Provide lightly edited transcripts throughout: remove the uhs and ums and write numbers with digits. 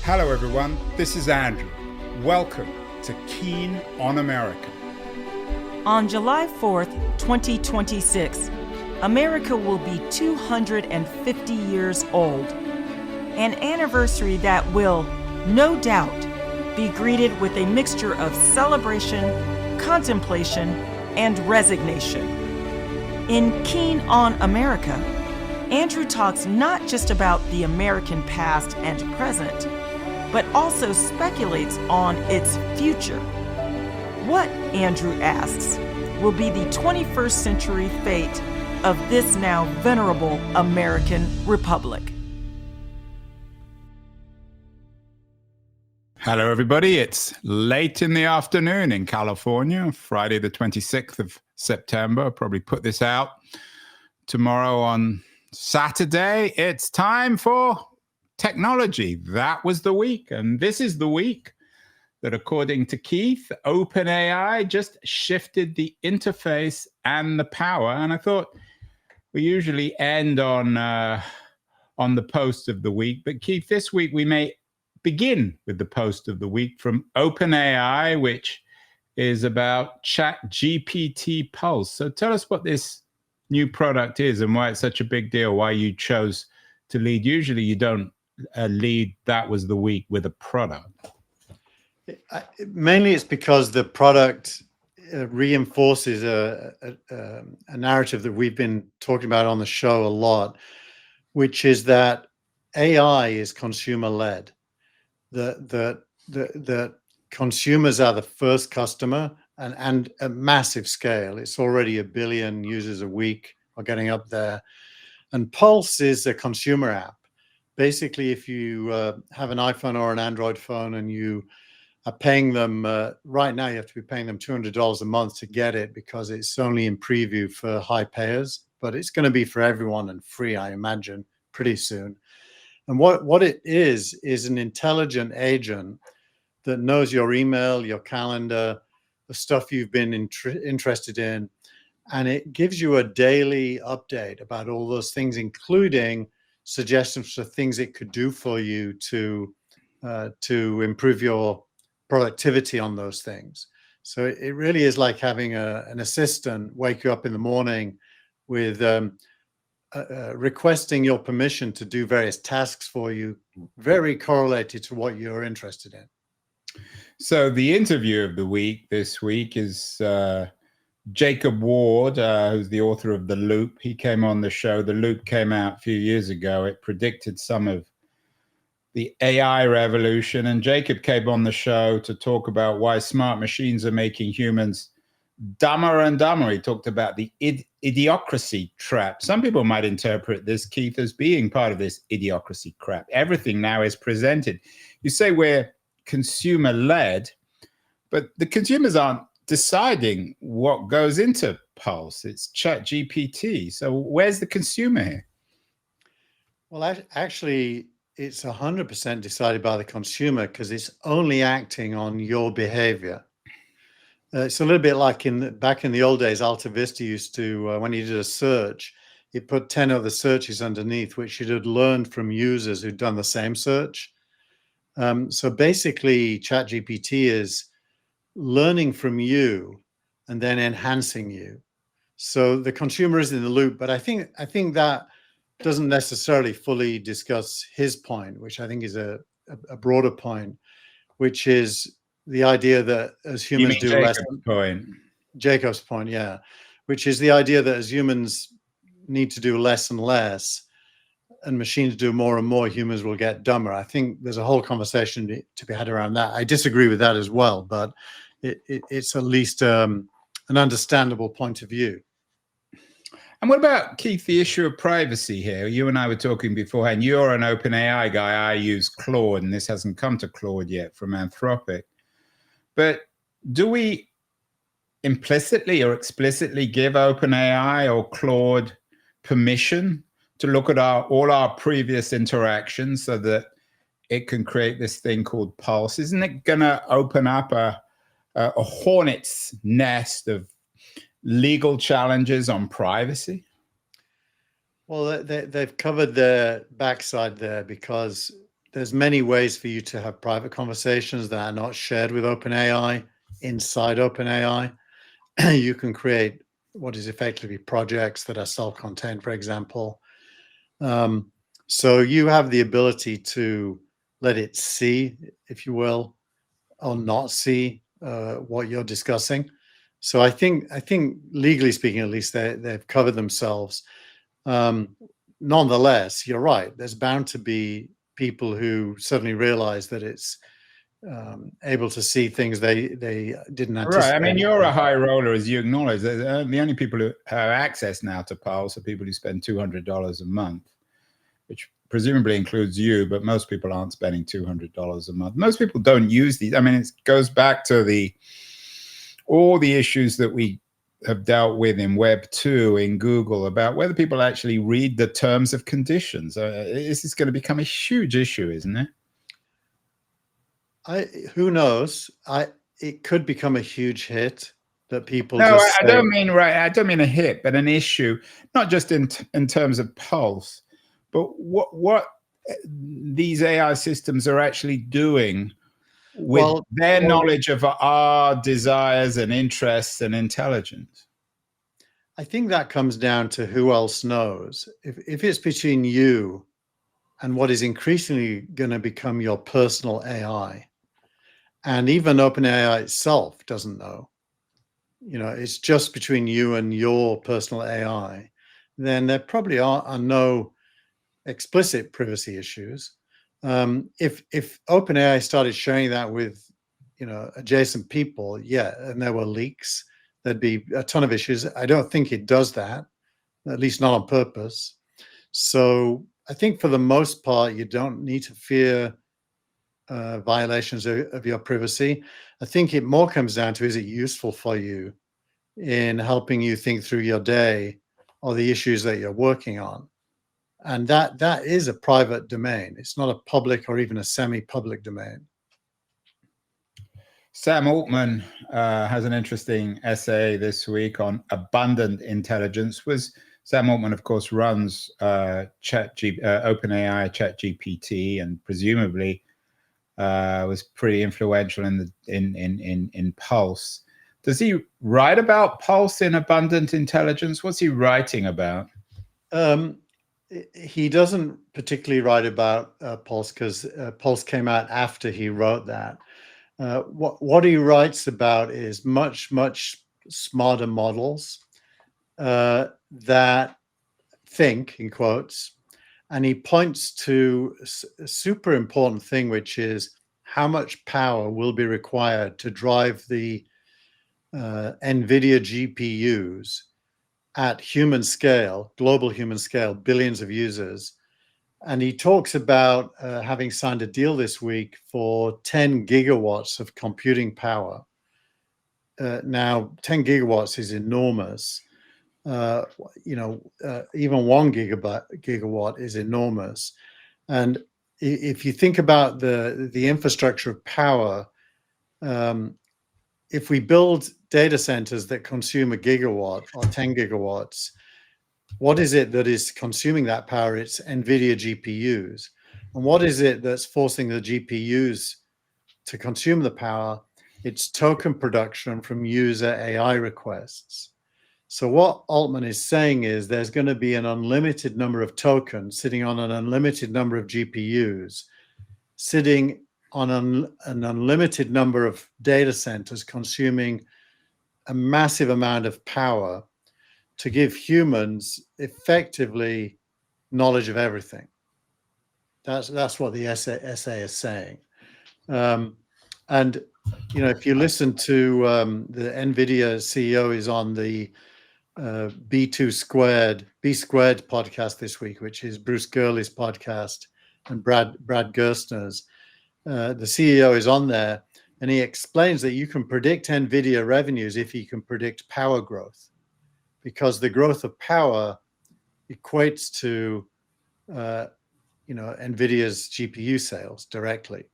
Hello everyone, this is Andrew. Welcome to Keen on America. On July 4th, 2026, America will be 250 years old, an anniversary that will, no doubt, be greeted with a mixture of celebration, contemplation, and resignation. In Keen on America, Andrew talks not just about the American past and present, but also speculates on its future. What, Andrew asks, will be the 21st century fate of this now venerable American republic? Hello everybody, it's late in the afternoon in California, Friday the 26th of September. I'll probably put this out tomorrow on Saturday. It's time for technology. That was the week, and this is the week that, according to Keith, OpenAI just shifted the interface and the power. And I thought we usually end on the post of the week, but Keith, this week we may begin with the post of the week from OpenAI, which is about ChatGPT Pulse. So tell us what this new product is and why it's such a big deal, why you chose to lead. Usually you don't lead That Was the Week with a product. Mainly it's because the product reinforces a narrative that we've been talking about on the show a lot, which is that AI is consumer-led. The consumers are the first customer, and at massive scale. It's already 1 billion users a week, or getting up there. And Pulse is a consumer app. Basically, if you have an iPhone or an Android phone and you are paying them, right now you have to be paying them $200 a month to get it, because it's only in preview for high payers, but it's going to be for everyone and free, I imagine, pretty soon. And what it is an intelligent agent that knows your email, your calendar, the stuff you've been interested in, and it gives you a daily update about all those things, including suggestions for things it could do for you to improve your productivity on those things. So it really is like having an assistant wake you up in the morning with requesting your permission to do various tasks for you, very correlated to what you're interested in. So the interview of the week this week is Jacob Ward, who's the author of The Loop. He came on the show. The Loop came out a few years ago. It predicted some of the AI revolution. And Jacob came on the show to talk about why smart machines are making humans dumber and dumber. He talked about the idiocracy trap. Some people might interpret this, Keith, as being part of this idiocracy trap. Everything now is presented. You say we're consumer-led, but the consumers aren't deciding what goes into Pulse. It's ChatGPT. So where's the consumer here? Well, actually, it's 100% decided by the consumer, because it's only acting on your behavior. It's a little bit like back in the old days, Alta Vista used to, when you did a search, you put 10 other searches underneath, which you had learned from users who'd done the same search. So basically, ChatGPT is learning from you and then enhancing you. So the consumer is in the loop, but I think that doesn't necessarily fully discuss his point, which I think is a broader point, which is the idea that as humans do less. Jacob's point, yeah, which is the idea that as humans need to do less and less, and machines do more and more, humans will get dumber. I think there's a whole conversation to be had around that. I disagree with that as well, but it's at least an understandable point of view. And what about, Keith, the issue of privacy here? You and I were talking beforehand. You're an OpenAI guy. I use Claude, and this hasn't come to Claude yet from Anthropic. But do we implicitly or explicitly give OpenAI or Claude permission to look at all our previous interactions so that it can create this thing called Pulse? Isn't it going to open up a hornet's nest of legal challenges on privacy? Well, they've covered their backside there, because there's many ways for you to have private conversations that are not shared with OpenAI inside OpenAI. You can create what is effectively projects that are self-contained, for example. So you have the ability to let it see, if you will, or not see what you're discussing. So I think legally speaking, at least they've covered themselves. Nonetheless, you're right. There's bound to be people who suddenly realize that it's able to see things they didn't anticipate. Right. I mean, you're a high roller, as you acknowledge. The only people who have access now to Pulse are people who spend $200 a month, which presumably includes you, but most people aren't spending $200 a month. Most people don't use these. I mean, it goes back to all the issues that we have dealt with in Web 2, in Google, about whether people actually read the terms of conditions. This is going to become a huge issue, isn't it? Who knows? It could become a huge hit that people. No, I don't mean I don't mean a hit, but an issue, not just in terms of Pulse, but what these AI systems are actually doing with their knowledge of our desires and interests and intelligence. I think that comes down to who else knows. If it's between you and what is increasingly going to become your personal AI, and even OpenAI itself doesn't know, it's just between you and your personal AI, then there probably are no explicit privacy issues. If OpenAI started sharing that with, adjacent people, and there were leaks, there'd be a ton of issues. I don't think it does that, at least not on purpose. So I think for the most part, you don't need to fear violations of your privacy. I think it more comes down to, is it useful for you in helping you think through your day or the issues that you're working on? And that is a private domain. It's not a public or even a semi-public domain. Sam Altman has an interesting essay this week on abundant intelligence. Sam Altman, of course, runs OpenAI ChatGPT, and presumably was pretty influential in Pulse. Does he write about Pulse in abundant intelligence? What's he writing about? He doesn't particularly write about Pulse, because Pulse came out after he wrote that. What he writes about is much smarter models that think, in quotes, and he points to a super important thing, which is how much power will be required to drive the NVIDIA GPUs at human scale, global human scale, billions of users. And he talks about having signed a deal this week for 10 gigawatts of computing power. Now, 10 gigawatts is enormous. Even 1 gigawatt is enormous. And if you think about the infrastructure of power, if we build data centers that consume a gigawatt or 10 gigawatts, what is it that is consuming that power? It's NVIDIA GPUs. And what is it that's forcing the GPUs to consume the power? It's token production from user AI requests. So what Altman is saying is there's going to be an unlimited number of tokens sitting on an unlimited number of GPUs, sitting on an unlimited number of data centers, consuming a massive amount of power to give humans effectively knowledge of everything. That's what the essay is saying. And if you listen to the NVIDIA CEO is on the B squared podcast this week, which is Bruce Gurley's podcast, and Brad Gerstner's. The CEO is on there, and he explains that you can predict NVIDIA revenues if you can predict power growth, because the growth of power equates to NVIDIA's GPU sales directly.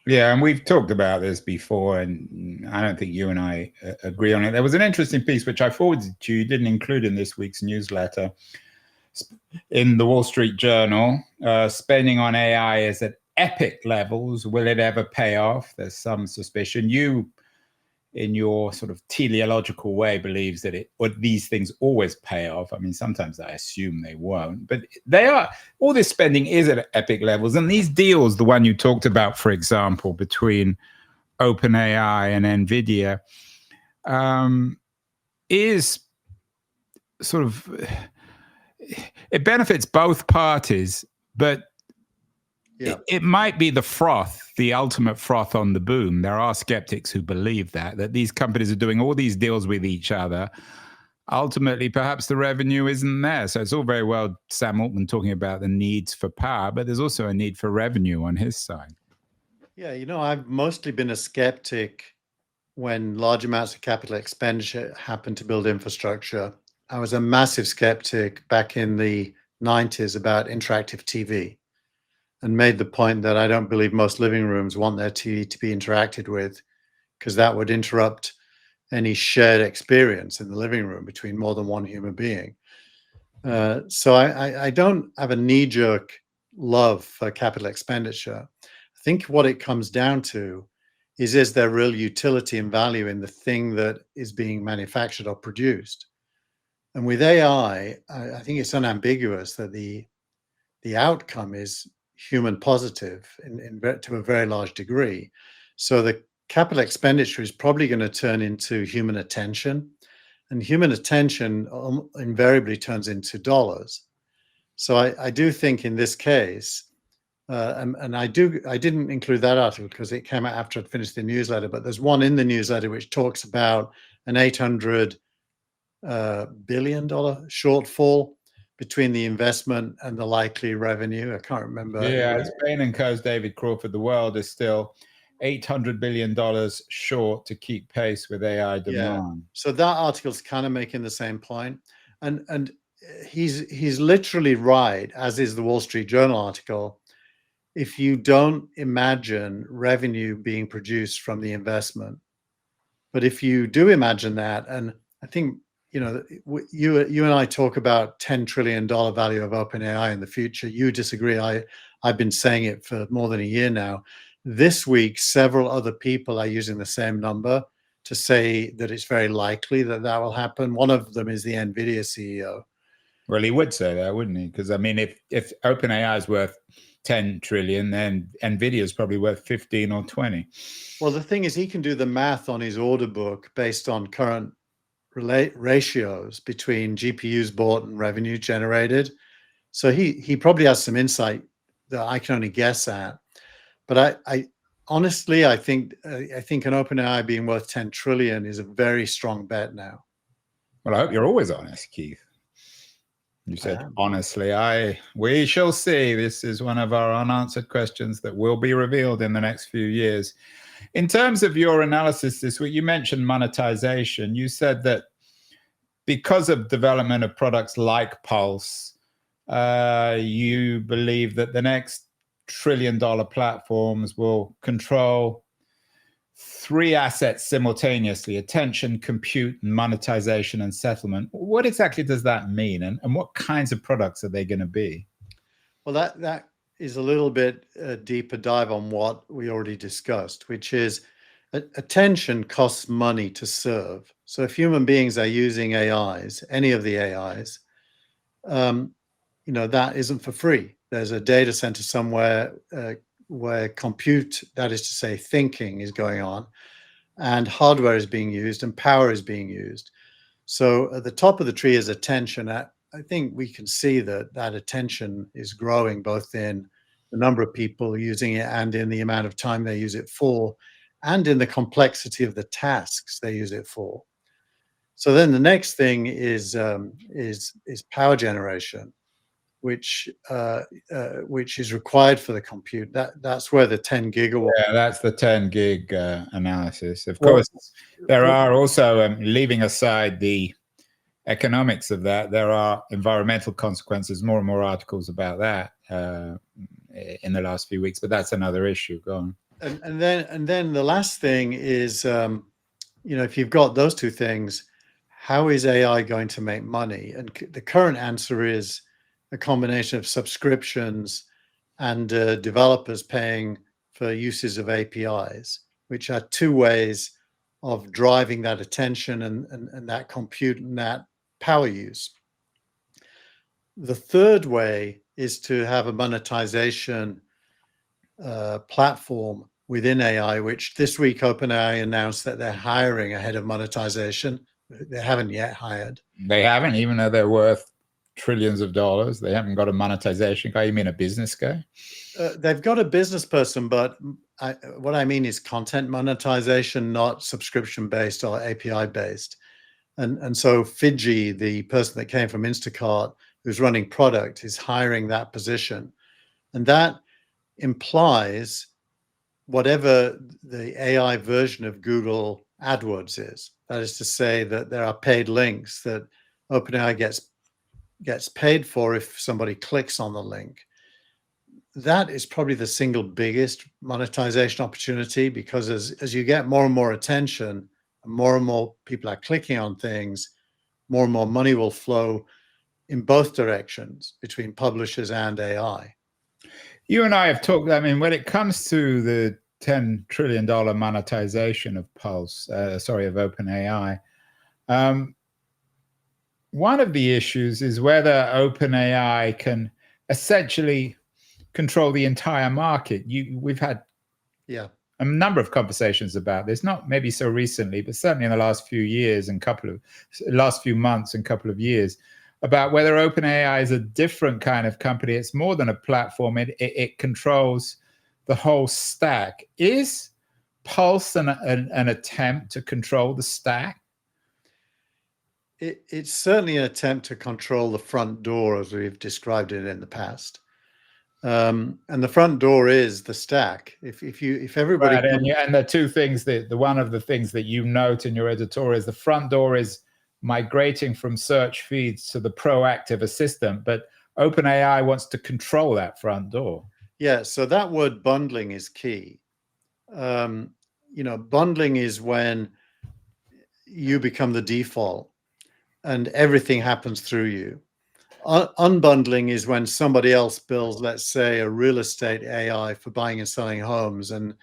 Yeah, and we've talked about this before, and I don't think you and I agree on it. There was an interesting piece which I forwarded to you, didn't include in this week's newsletter, in the Wall Street Journal. Spending on AI is at epic levels. Will it ever pay off? There's some suspicion. You, in your sort of teleological way, believes that these things always pay off. I mean, sometimes I assume they won't, but all this spending is at epic levels. And these deals, the one you talked about, for example, between OpenAI and NVIDIA, is sort of, it benefits both parties, but it might be the froth, the ultimate froth on the boom. There are skeptics who believe that these companies are doing all these deals with each other. Ultimately, perhaps the revenue isn't there. So it's all very well Sam Altman talking about the needs for power, but there's also a need for revenue on his side. Yeah, I've mostly been a skeptic when large amounts of capital expenditure happen to build infrastructure. I was a massive skeptic back in the 90s about interactive TV, and made the point that I don't believe most living rooms want their TV to be interacted with, because that would interrupt any shared experience in the living room between more than one human being. So I don't have a knee-jerk love for capital expenditure. I think what it comes down to is there real utility and value in the thing that is being manufactured or produced? And with AI, I think it's unambiguous that the outcome is human positive to a very large degree. So the capital expenditure is probably going to turn into human attention, and human attention invariably turns into dollars. So I do think in this case, and I didn't include that article because it came out after I'd finished the newsletter, but there's one in the newsletter which talks about an $800 billion shortfall between the investment and the likely revenue. I can't remember. Yeah, Bain & Co.'s David Crawford. The world is still $800 billion short to keep pace with AI demand. Yeah. So that article's kind of making the same point. And he's literally right, as is the Wall Street Journal article. If you don't imagine revenue being produced from the investment, but if you do imagine that, and I think, you and I talk about $10 trillion value of OpenAI in the future. You disagree. I've been saying it for more than a year now. This week, several other people are using the same number to say that it's very likely that will happen. One of them is the NVIDIA CEO. Well, he would say that, wouldn't he? Because I mean, if OpenAI is worth 10 trillion, then NVIDIA is probably worth 15 or 20. Well, the thing is, he can do the math on his order book based on current ratios between GPUs bought and revenue generated. So he probably has some insight that I can only guess at. But I honestly, I think an OpenAI being worth 10 trillion is a very strong bet now. Well, I hope you're always honest, Keith. You said, honestly, we shall see. This is one of our unanswered questions that will be revealed in the next few years. In terms of your analysis this week, you mentioned monetization. You said that because of development of products like Pulse, you believe that the next trillion-dollar platforms will control three assets simultaneously: attention, compute, and monetization and settlement. What exactly does that mean? And what kinds of products are they going to be? Well, that is a little bit deeper dive on what we already discussed, which is attention costs money to serve. So if human beings are using AIs, any of the AIs, that isn't for free. There's a data center somewhere where compute, that is to say thinking, is going on, and hardware is being used and power is being used. So at the top of the tree is attention. I think we can see that attention is growing, both in the number of people using it and in the amount of time they use it for, and in the complexity of the tasks they use it for. So then the next thing is power generation, which is required for the compute. That's where the 10 gigawatt. Yeah, that's the 10 gig analysis. Of course, there are also, leaving aside the economics of that, there are environmental consequences. More and more articles about that in the last few weeks, but that's another issue. Go on. And then the last thing is, if you've got those two things, how is AI going to make money? And the current answer is a combination of subscriptions and developers paying for uses of APIs, which are two ways of driving that attention and that compute and that power use. The third way is to have a monetization platform within AI, which this week OpenAI announced that they're hiring a head of monetization. They haven't yet hired. They haven't, even though they're worth trillions of dollars. They haven't got a monetization guy. You mean a business guy? They've got a business person, but what I mean is content monetization, not subscription-based or API-based. And so Fiji, the person that came from Instacart, who's running product, is hiring that position. And that implies whatever the AI version of Google AdWords is. That is to say that there are paid links that OpenAI gets paid for if somebody clicks on the link. That is probably the single biggest monetization opportunity, because as you get more and more attention, and more people are clicking on things, more and more money will flow in both directions between publishers and AI. You and I have talked, I mean, when it comes to the $10 trillion monetization of of OpenAI, one of the issues is whether OpenAI can essentially control the entire market. We've had a number of conversations about this, not maybe so recently, but certainly in the last few years and last few months and couple of years, about whether OpenAI is a different kind of company. It's more than a platform. It controls the whole stack. Is Pulse an attempt to control the stack? It's certainly an attempt to control the front door, as we've described it in the past. And the front door is the stack. If everybody right, and the two things one of the things that you note in your editorial is the front door is migrating from search feeds to the proactive assistant, but OpenAI wants to control that front door. Yeah, so that word bundling is key. Bundling is when you become the default and everything happens through you. Unbundling is when somebody else builds, let's say, a real estate AI for buying and selling homes, and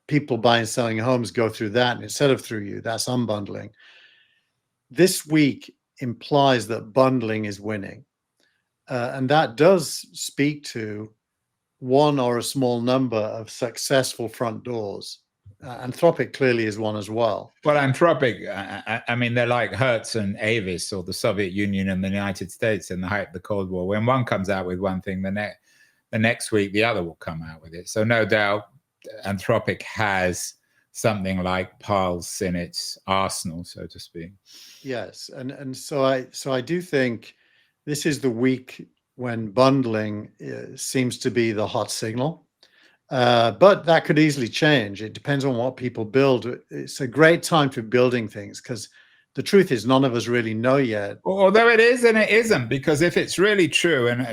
people buying and selling homes go through that instead of through you. That's unbundling. This week implies that bundling is winning. And that does speak to one or a small number of successful front doors. Anthropic clearly is one as well. Well, Anthropic, I mean, they're like Hertz and Avis, or the Soviet Union and the United States in the height of the Cold War. When one comes out with one thing, the next week the other will come out with it. So no doubt Anthropic has something like Pulse in its arsenal, so to speak. Yes, and so I do think this is the week when bundling seems to be the hot signal, but that could easily change. It depends on what people build. It's a great time for building things, because the truth is none of us really know yet. Although it is and it isn't, because if it's really true and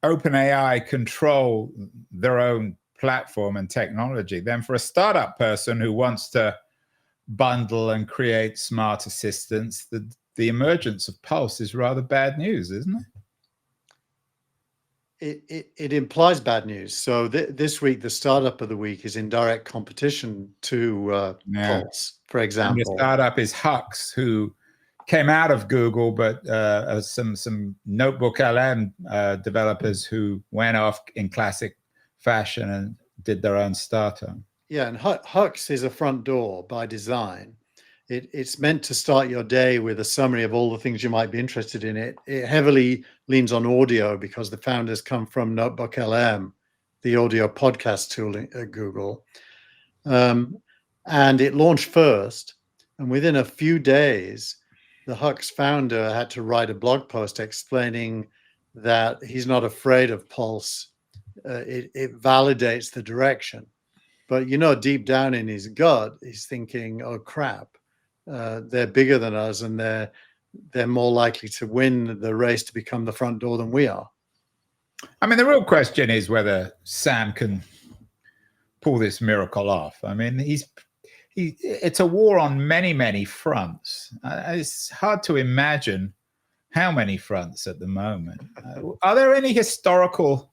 OpenAI control their own platform and technology, then for a startup person who wants to bundle and create smart assistants, the emergence of Pulse is rather bad news, isn't it? It implies bad news. So this week, the startup of the week is in direct competition to Pulse, for example. And the startup is Hux, who came out of Google, but some Notebook LM developers who went off in classic fashion and did their own startup. Yeah, and Hux is a front door by design. It's meant to start your day with a summary of all the things you might be interested in. It heavily leans on audio because the founders come from Notebook LM, the audio podcast tool at Google. And it launched first. And within a few days, the Hux founder had to write a blog post explaining that he's not afraid of Pulse. It validates the direction. But, deep down in his gut, he's thinking, oh, crap. They're bigger than us, and they're more likely to win the race to become the front door than we are. I mean, the real question is whether Sam can pull this miracle off. I mean, it's a war on many, many fronts. It's hard to imagine how many fronts at the moment. Are there any historical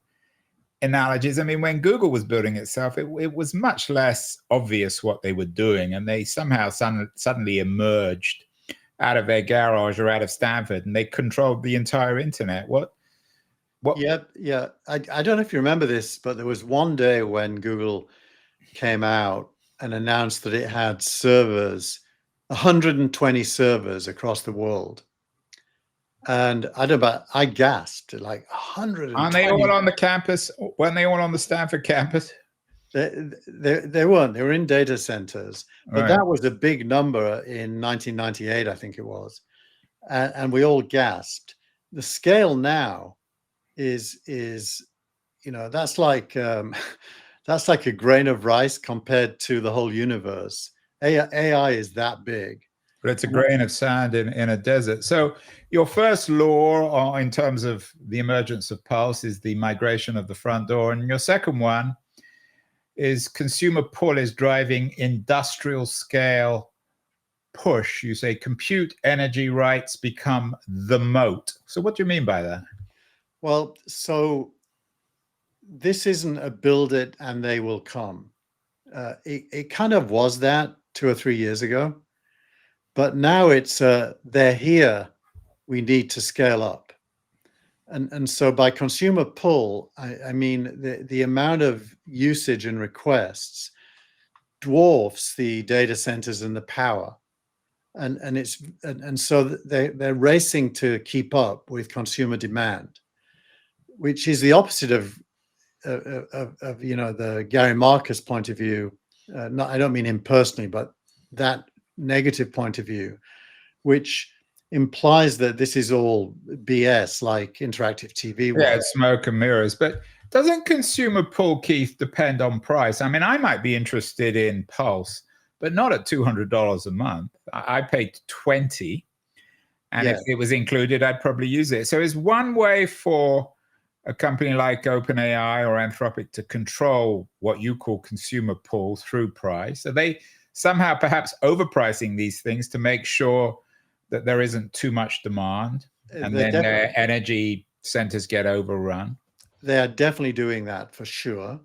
analogies? I mean, when Google was building itself, it was much less obvious what they were doing, and they somehow suddenly emerged out of their garage or out of Stanford, and they controlled the entire internet. What? Yeah. I don't know if you remember this, but there was one day when Google came out and announced that it had servers, 120 servers across the world. And I don't know, I gasped, like 120. Aren't they all on the campus? Weren't they all on the Stanford campus? They weren't. They were in data centers. But that was a big number in 1998, I think it was. And we all gasped. The scale now is that's like that's like a grain of rice compared to the whole universe. AI is that big. But it's a grain of sand in a desert. So your first law in terms of the emergence of pulse is the migration of the front door. And your second one is consumer pull is driving industrial scale push. You say compute energy rights become the moat. So what do you mean by that? Well, so this isn't a build it and they will come. It kind of was that 2 or 3 years ago. But now it's they're here, we need to scale up. And so by consumer pull, I mean the amount of usage and requests dwarfs the data centers and the power. And so they're racing to keep up with consumer demand, which is the opposite of the Gary Marcus point of view. I don't mean him personally, but that negative point of view, which implies that this is all BS, like interactive TV. Yeah, it's smoke and mirrors. But doesn't consumer pull, Keith, depend on price? I mean, I might be interested in Pulse, but not at $200 a month. I paid $20, and if it was included, I'd probably use it. So is one way for a company like OpenAI or Anthropic to control what you call consumer pull through price? Are they somehow perhaps overpricing these things to make sure that there isn't too much demand and then their energy centers get overrun? They are definitely doing that for sure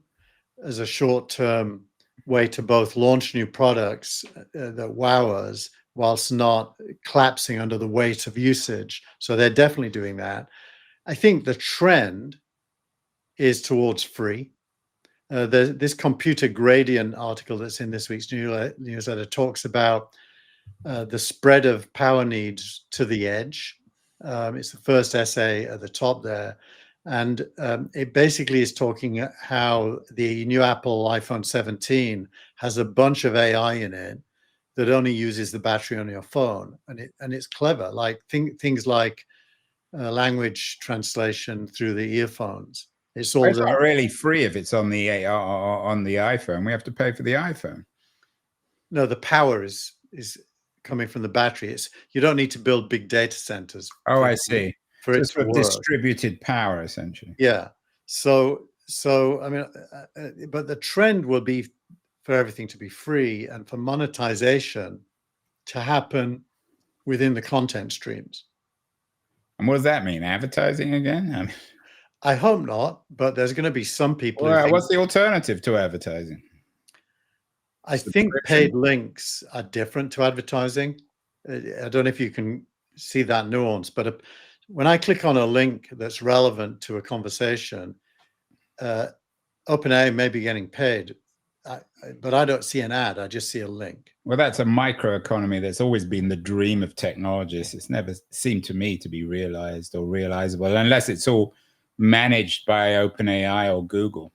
as a short-term way to both launch new products that wow us whilst not collapsing under the weight of usage. So they're definitely doing that. I think the trend is towards free. This computer gradient article that's in this week's newsletter talks about the spread of power needs to the edge. It's the first essay at the top there. And it basically is talking how the new Apple iPhone 17 has a bunch of AI in it that only uses the battery on your phone. And it's clever, like things like language translation through the earphones. It's not really free if it's on the iPhone. We have to pay for the iPhone. No, the power is coming from the battery. You don't need to build big data centers. Oh, I see. For it to work. Distributed power, essentially. Yeah. So I mean, but the trend will be for everything to be free and for monetization to happen within the content streams. And what does that mean? Advertising again? I mean, I hope not, but there's going to be some people. Well, what's the alternative to advertising? I think paid links are different to advertising. I don't know if you can see that nuance, but when I click on a link that's relevant to a conversation, OpenAI may be getting paid, but I don't see an ad. I just see a link. Well, that's a microeconomy that's always been the dream of technologists. It's never seemed to me to be realized or realizable unless it's all managed by OpenAI or Google.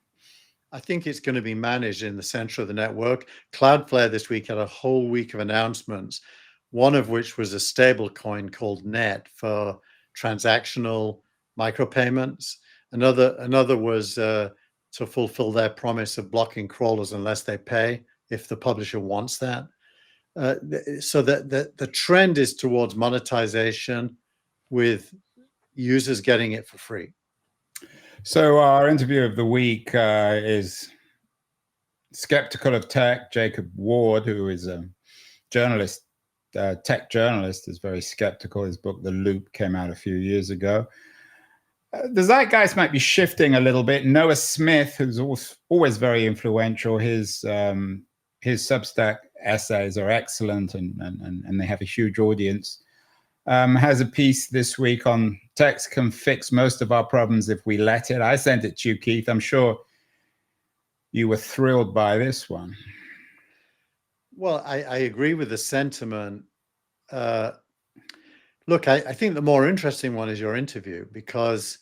I think it's going to be managed in the center of the network. Cloudflare this week had a whole week of announcements, one of which was a stable coin called Net for transactional micropayments. Another was to fulfill their promise of blocking crawlers unless they pay, if the publisher wants that. So the trend is towards monetization with users getting it for free. So our interview of the week is skeptical of tech, Jacob Ward, who is a journalist tech journalist, is very skeptical. His book, The Loop, came out a few years ago. The zeitgeist might be shifting a little bit. Noah Smith, who's always very influential, his Substack essays are excellent, and they have a huge audience. Has a piece this week on text can fix most of our problems if we let it. I sent it to you, Keith. I'm sure you were thrilled by this one. Well, I agree with the sentiment. Look, I think the more interesting one is your interview, because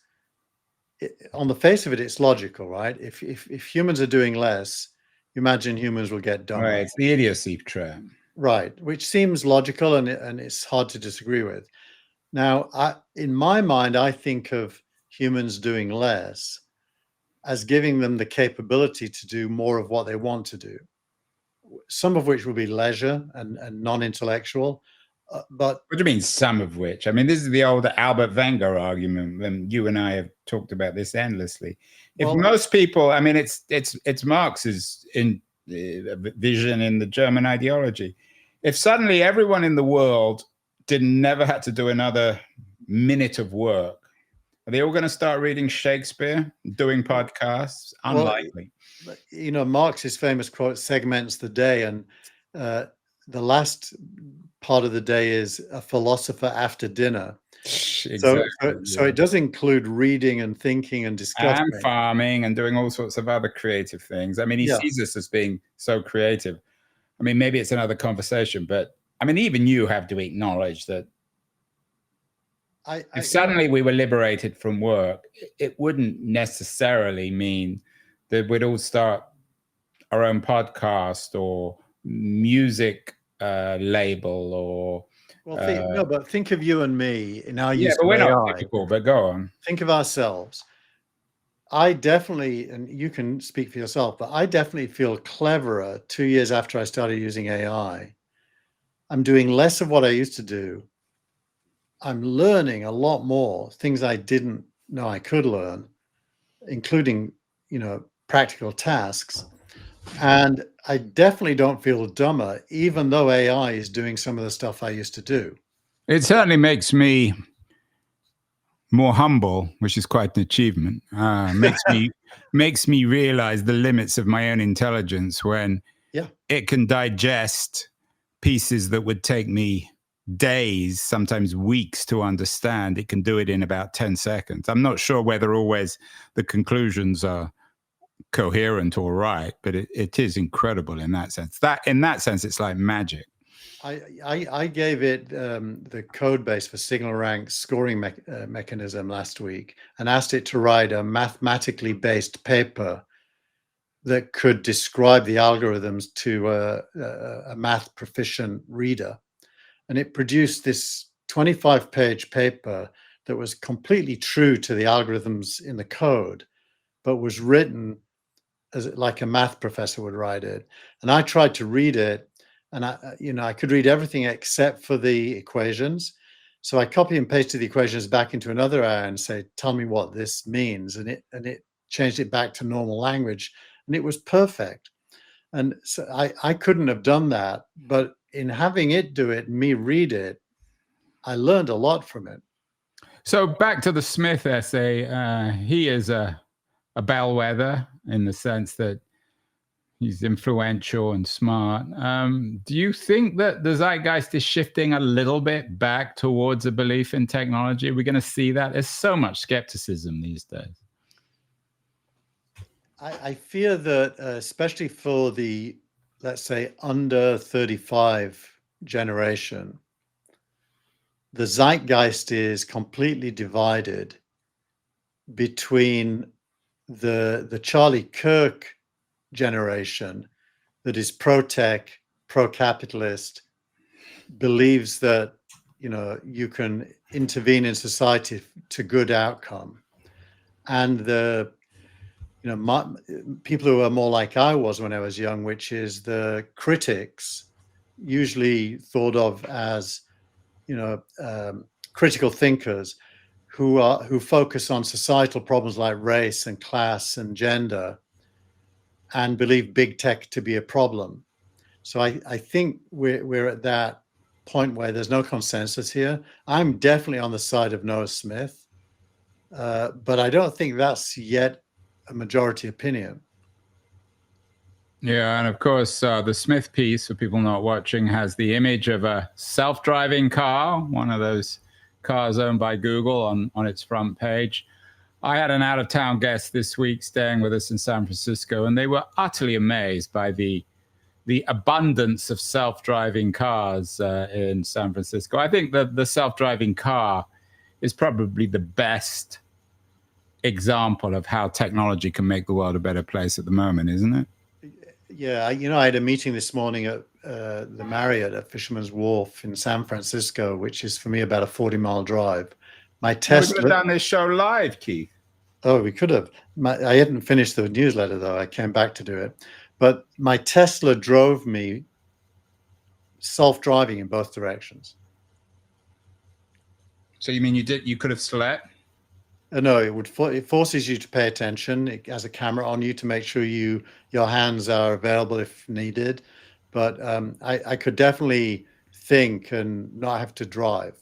on the face of it, it's logical, right? If humans are doing less, you imagine humans will get dumber. Right, it's the idiocy trap. Right, which seems logical, and it's hard to disagree with. Now, in my mind, I think of humans doing less as giving them the capability to do more of what they want to do, some of which will be leisure and non-intellectual. But what do you mean, some of which? I mean, this is the old Albert Wenger argument, and you and I have talked about this endlessly. If most people, I mean, it's Marx's vision in the German ideology. If suddenly everyone in the world never had to do another minute of work, are they all going to start reading Shakespeare, doing podcasts? Unlikely. Well, you know, Marx's famous quote segments the day, and the last part of the day is a philosopher after dinner. Exactly. So it does include reading and thinking and discussing. And farming and doing all sorts of other creative things. I mean, he sees us as being so creative. I mean, maybe it's another conversation, but I mean, even you have to acknowledge that if suddenly we were liberated from work, it wouldn't necessarily mean that we'd all start our own podcast or music label or... Well, but think of you and me in our use yeah, but of we're AI. not typical, but go on. Think of ourselves. I definitely, and you can speak for yourself, but I definitely feel cleverer 2 years after I started using AI. I'm doing less of what I used to do. I'm learning a lot more things I didn't know I could learn, including, you know, practical tasks. And I definitely don't feel dumber, even though AI is doing some of the stuff I used to do. It certainly makes me more humble, which is quite an achievement. Makes me realize the limits of my own intelligence when it can digest pieces that would take me days, sometimes weeks to understand. It can do it in about 10 seconds. I'm not sure whether always the conclusions are coherent or right, but it is incredible in that sense. In that sense, it's like magic. I gave it the code base for signal rank scoring mechanism last week and asked it to write a mathematically based paper that could describe the algorithms to a math proficient reader. And it produced this 25-page paper that was completely true to the algorithms in the code, but was written as like a math professor would write it. And I tried to read it, and I could read everything except for the equations. So I copy and pasted the equations back into another AI and say, tell me what this means. And it changed it back to normal language, and it was perfect. And so I couldn't have done that, but in having it do it and me read it, I learned a lot from it. So back to the Smith essay, he is a bellwether in the sense that he's influential and smart. Do you think that the zeitgeist is shifting a little bit back towards a belief in technology? Are we going to see that? There's so much skepticism these days. I fear that, especially for the, let's say, under 35 generation, the zeitgeist is completely divided between the Charlie Kirk generation that is pro-tech, pro-capitalist, believes that, you know, you can intervene in society to good outcome, and the, you know, people who are more like I was when I was young, which is the critics, usually thought of as, you know, critical thinkers who focus on societal problems like race and class and gender, and believe big tech to be a problem. So I think we're at that point where there's no consensus here. I'm definitely on the side of Noah Smith, but I don't think that's yet a majority opinion. Yeah, and of course, the Smith piece, for people not watching, has the image of a self-driving car, one of those cars owned by Google, on its front page. I had an out-of-town guest this week staying with us in San Francisco, and they were utterly amazed by the abundance of self-driving cars in San Francisco. I think that the self-driving car is probably the best example of how technology can make the world a better place at the moment, isn't it? Yeah, I had a meeting this morning at the Marriott at Fisherman's Wharf in San Francisco, which is for me about a 40-mile drive. My Tesla. We could have done this show live, Keith. Oh, we could have. I hadn't finished the newsletter though. I came back to do it, but my Tesla drove me self-driving in both directions. So you mean you could have slept? No, it forces you to pay attention. It has a camera on you to make sure your hands are available if needed. But I could definitely think and not have to drive.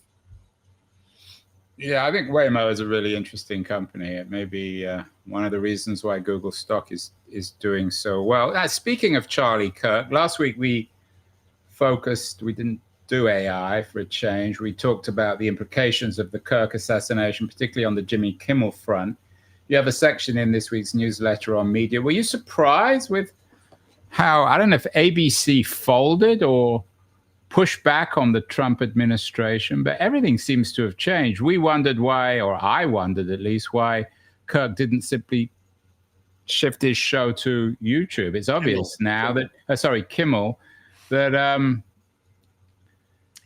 Yeah, I think Waymo is a really interesting company. It may be one of the reasons why Google stock is doing so well. Speaking of Charlie Kirk, last week we didn't do AI for a change. We talked about the implications of the Kirk assassination, particularly on the Jimmy Kimmel front. You have a section in this week's newsletter on media. Were you surprised with how, I don't know if ABC folded or pushed back on the Trump administration, but everything seems to have changed. We wondered why, or I wondered at least, why Kirk didn't simply shift his show to YouTube. It's obvious now that, Kimmel, that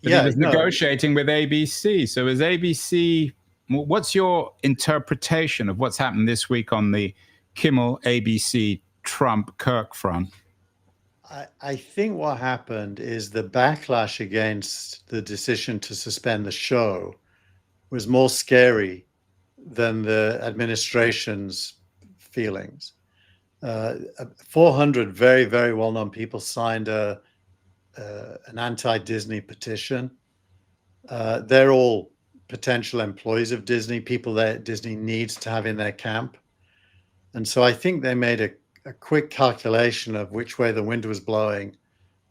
he was negotiating with ABC. So is ABC, what's your interpretation of what's happened this week on the Kimmel, ABC, Trump, Kirk front? I think what happened is the backlash against the decision to suspend the show was more scary than the administration's feelings. 400 very, very well-known people signed an anti-Disney petition. They're all potential employees of Disney, people that Disney needs to have in their camp. And so I think they made a quick calculation of which way the wind was blowing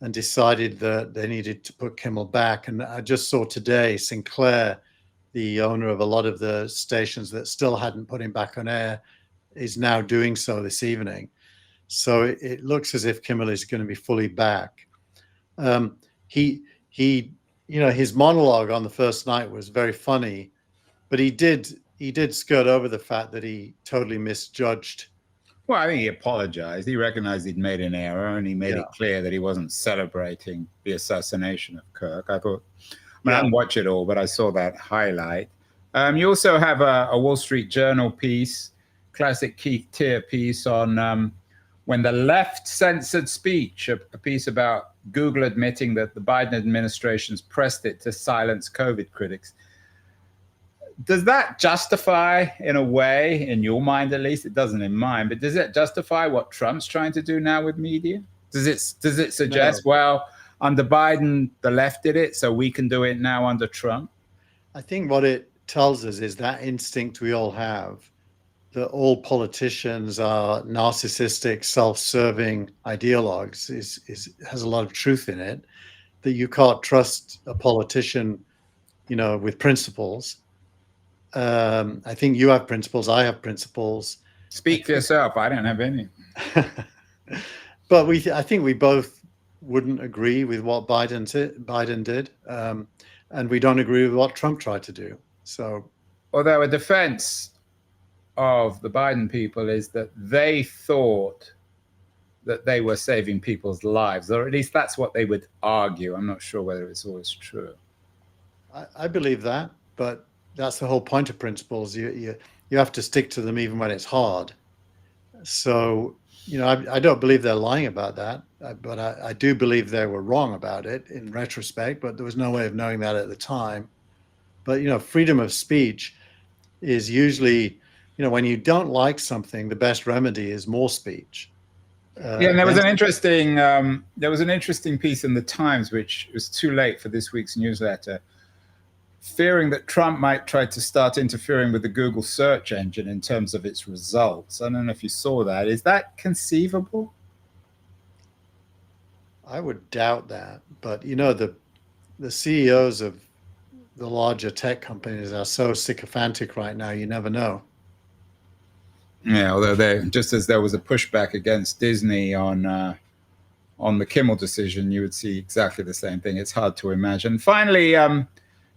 and decided that they needed to put Kimmel back. And I just saw today Sinclair, the owner of a lot of the stations that still hadn't put him back on air, is now doing so this evening. So it looks as if Kimmel is going to be fully back. His monologue on the first night was very funny, but he did skirt over the fact that he totally misjudged. Well, I think he apologized. He recognized he'd made an error, and he made it clear that he wasn't celebrating the assassination of Kirk. I didn't watch it all, but I saw that highlight. You also have a Wall Street Journal piece, classic Keith Tier piece on when the left censored speech, a piece about Google admitting that the Biden administration's pressed it to silence COVID critics. Does that justify, in a way, in your mind at least, it doesn't in mine, but does it justify what Trump's trying to do now with media? Does it suggest, well, under Biden, the left did it, so we can do it now under Trump? I think what it tells us is that instinct we all have, that all politicians are narcissistic, self-serving ideologues, has a lot of truth in it, that you can't trust a politician, with principles. I think you have principles. I have principles. Speak for yourself. I don't have any. But I think we both wouldn't agree with what Biden did, and we don't agree with what Trump tried to do. So, although a defense of the Biden people is that they thought that they were saving people's lives, or at least that's what they would argue. I'm not sure whether it's always true. I believe that, but that's the whole point of principles. You have to stick to them even when it's hard. So, I don't believe they're lying about that, but I do believe they were wrong about it in retrospect, but there was no way of knowing that at the time. But, freedom of speech is usually, when you don't like something, the best remedy is more speech. Yeah, and there was an interesting piece in the Times, which was too late for this week's newsletter, fearing that Trump might try to start interfering with the Google search engine in terms of its results. I don't know if you saw that. Is that conceivable? I would doubt that, but the CEOs of the larger tech companies are so sycophantic right now, you never know. Yeah, although just as there was a pushback against Disney on the Kimmel decision, you would see exactly the same thing. It's hard to imagine. Finally,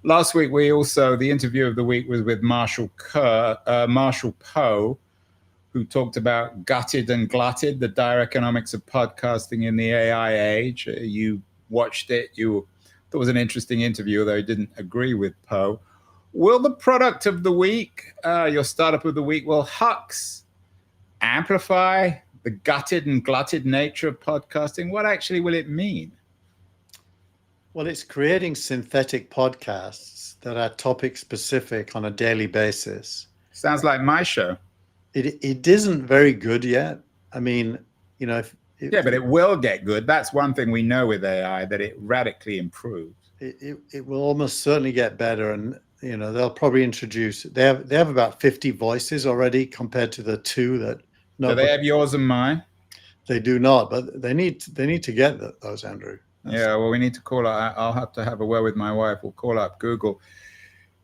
last week the interview of the week was with Marshall Poe, who talked about gutted and glutted, the dire economics of podcasting in the AI age. You watched it. You thought it was an interesting interview, although you didn't agree with Poe. Will the product of the week, your startup of the week, will Hux amplify the gutted and glutted nature of podcasting? What actually will it mean? Well, it's creating synthetic podcasts that are topic specific on a daily basis. Sounds like my show. It isn't very good yet. I mean, but it will get good. That's one thing we know with AI, that it radically improves. It will almost certainly get better, and they'll probably introduce. They have about 50 voices already compared to the 2 that. No, do they have yours and mine? They do not, but they need to get those, Andrew. Yeah, well, we need to call up. I'll have to have a word with my wife. We'll call up Google.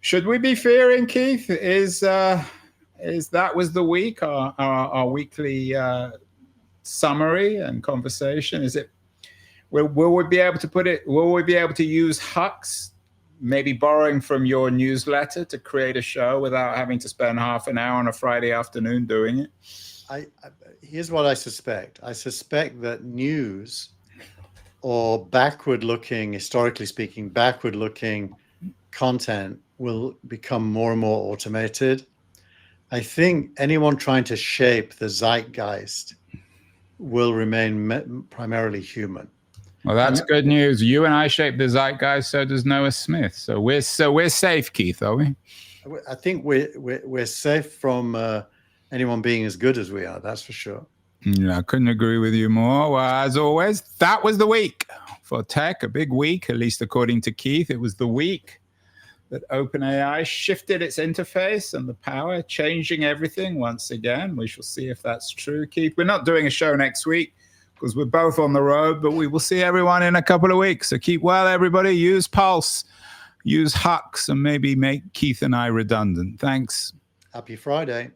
Should we be fearing, Keith? Is that was the week, our weekly summary and conversation? Is it? Will we be able to put it? Will we be able to use Hux, maybe borrowing from your newsletter, to create a show without having to spend half an hour on a Friday afternoon doing it? Here's what I suspect. I suspect that news, or historically speaking, backward-looking content will become more and more automated. I think anyone trying to shape the zeitgeist will remain primarily human. Well, that's good news. You and I shape the zeitgeist, so does Noah Smith. So we're safe, Keith, are we? I think we're safe from anyone being as good as we are. That's for sure. Yeah, I couldn't agree with you more. Well, as always, that was the week for tech. A big week, at least according to Keith. It was the week that OpenAI shifted its interface and the power, changing everything once again. We shall see if that's true, Keith. We're not doing a show next week because we're both on the road, but we will see everyone in a couple of weeks. So keep well, everybody. Use Pulse, use Hux, and maybe make Keith and I redundant. Thanks. Happy Friday.